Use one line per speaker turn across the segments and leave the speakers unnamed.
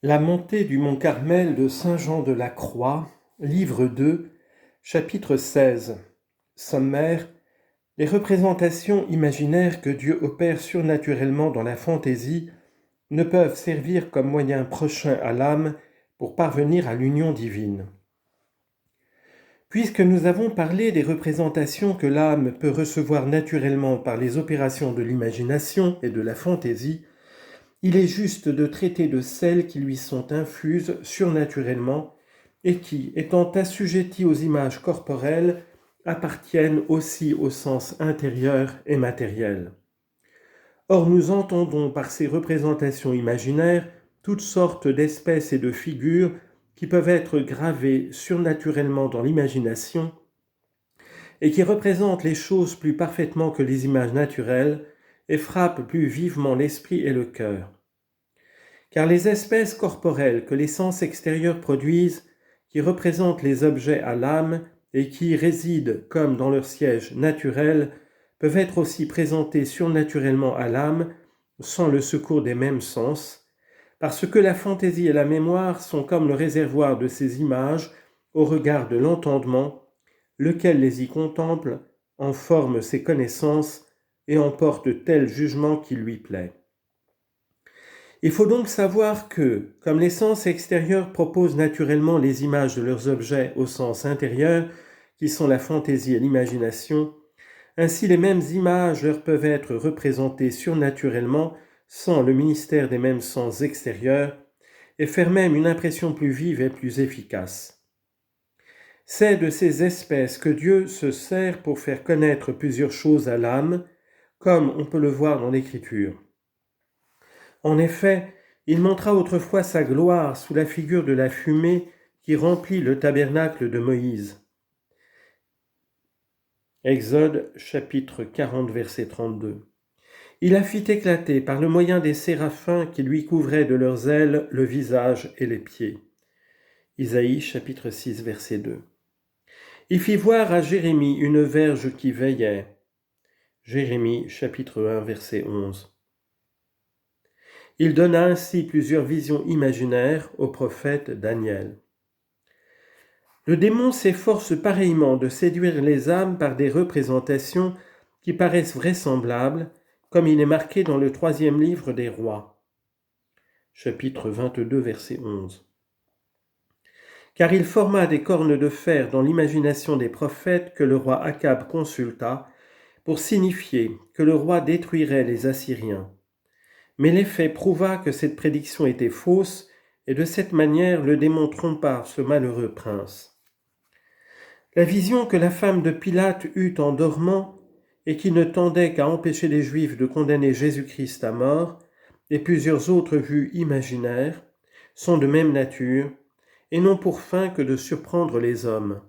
La montée du mont Carmel de saint Jean de la Croix, livre 2, chapitre 16. Sommaire: les représentations imaginaires que Dieu opère surnaturellement dans la fantaisie ne peuvent servir comme moyen prochain à l'âme pour parvenir à l'union divine. Puisque nous avons parlé des représentations que l'âme peut recevoir naturellement par les opérations de l'imagination et de la fantaisie, il est juste de traiter de celles qui lui sont infuses surnaturellement et qui, étant assujetties aux images corporelles, appartiennent aussi au sens intérieur et matériel. Or, nous entendons par ces représentations imaginaires toutes sortes d'espèces et de figures qui peuvent être gravées surnaturellement dans l'imagination et qui représentent les choses plus parfaitement que les images naturelles et frappent plus vivement l'esprit et le cœur. Car les espèces corporelles que les sens extérieurs produisent, qui représentent les objets à l'âme et qui y résident comme dans leur siège naturel, peuvent être aussi présentées surnaturellement à l'âme sans le secours des mêmes sens, parce que la fantaisie et la mémoire sont comme le réservoir de ces images au regard de l'entendement, lequel les y contemple, en forme ses connaissances et en porte tel jugement qui lui plaît. Il faut donc savoir que, comme les sens extérieurs proposent naturellement les images de leurs objets au sens intérieur, qui sont la fantaisie et l'imagination, ainsi les mêmes images leur peuvent être représentées surnaturellement sans le ministère des mêmes sens extérieurs, et faire même une impression plus vive et plus efficace. C'est de ces espèces que Dieu se sert pour faire connaître plusieurs choses à l'âme, comme on peut le voir dans l'Écriture. En effet, il montra autrefois sa gloire sous la figure de la fumée qui remplit le tabernacle de Moïse. Exode chapitre 40 verset 32. Il la fit éclater par le moyen des séraphins qui lui couvraient de leurs ailes le visage et les pieds. Isaïe chapitre 6 verset 2. Il fit voir à Jérémie une verge qui veillait. Jérémie chapitre 1 verset 11. Il donna ainsi plusieurs visions imaginaires au prophète Daniel. Le démon s'efforce pareillement de séduire les âmes par des représentations qui paraissent vraisemblables, comme il est marqué dans le 3e livre des Rois, chapitre 22, verset 11. Car il forma des cornes de fer dans l'imagination des prophètes que le roi Akab consulta, pour signifier que le roi détruirait les Assyriens. Mais l'effet prouva que cette prédiction était fausse, et de cette manière le démon trompa ce malheureux prince. La vision que la femme de Pilate eut en dormant, et qui ne tendait qu'à empêcher les Juifs de condamner Jésus-Christ à mort, et plusieurs autres vues imaginaires, sont de même nature, et n'ont pour fin que de surprendre les hommes.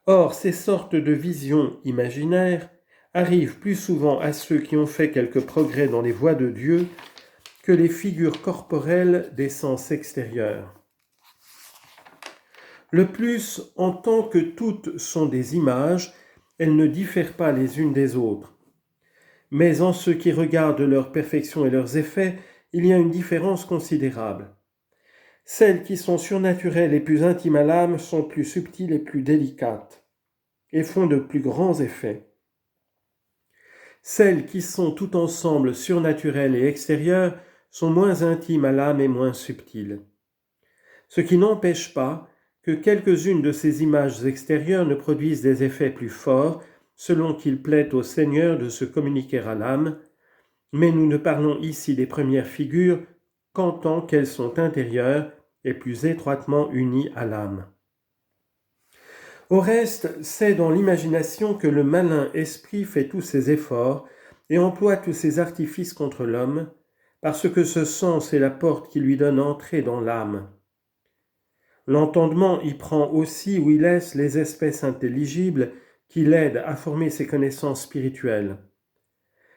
Or, ces sortes de visions imaginaires arrivent plus souvent à ceux qui ont fait quelques progrès dans les voies de Dieu que les figures corporelles des sens extérieurs. Le plus, en tant que toutes sont des images, elles ne diffèrent pas les unes des autres. Mais en ce qui regarde leur perfection et leurs effets, il y a une différence considérable. Celles qui sont surnaturelles et plus intimes à l'âme sont plus subtiles et plus délicates, et font de plus grands effets. Celles qui sont tout ensemble surnaturelles et extérieures sont moins intimes à l'âme et moins subtiles. Ce qui n'empêche pas que quelques-unes de ces images extérieures ne produisent des effets plus forts selon qu'il plaît au Seigneur de se communiquer à l'âme, mais nous ne parlons ici des premières figures qu'en tant qu'elles sont intérieures et plus étroitement unies à l'âme. Au reste, c'est dans l'imagination que le malin esprit fait tous ses efforts et emploie tous ses artifices contre l'homme, parce que ce sens est la porte qui lui donne entrée dans l'âme. L'entendement y prend aussi ou y laisse les espèces intelligibles qui l'aident à former ses connaissances spirituelles.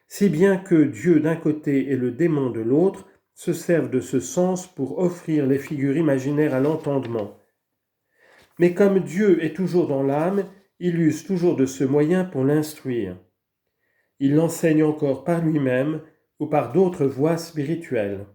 Si bien que Dieu d'un côté et le démon de l'autre se servent de ce sens pour offrir les figures imaginaires à l'entendement. Mais comme Dieu est toujours dans l'âme, il use toujours de ce moyen pour l'instruire. Il l'enseigne encore par lui-même ou par d'autres voies spirituelles.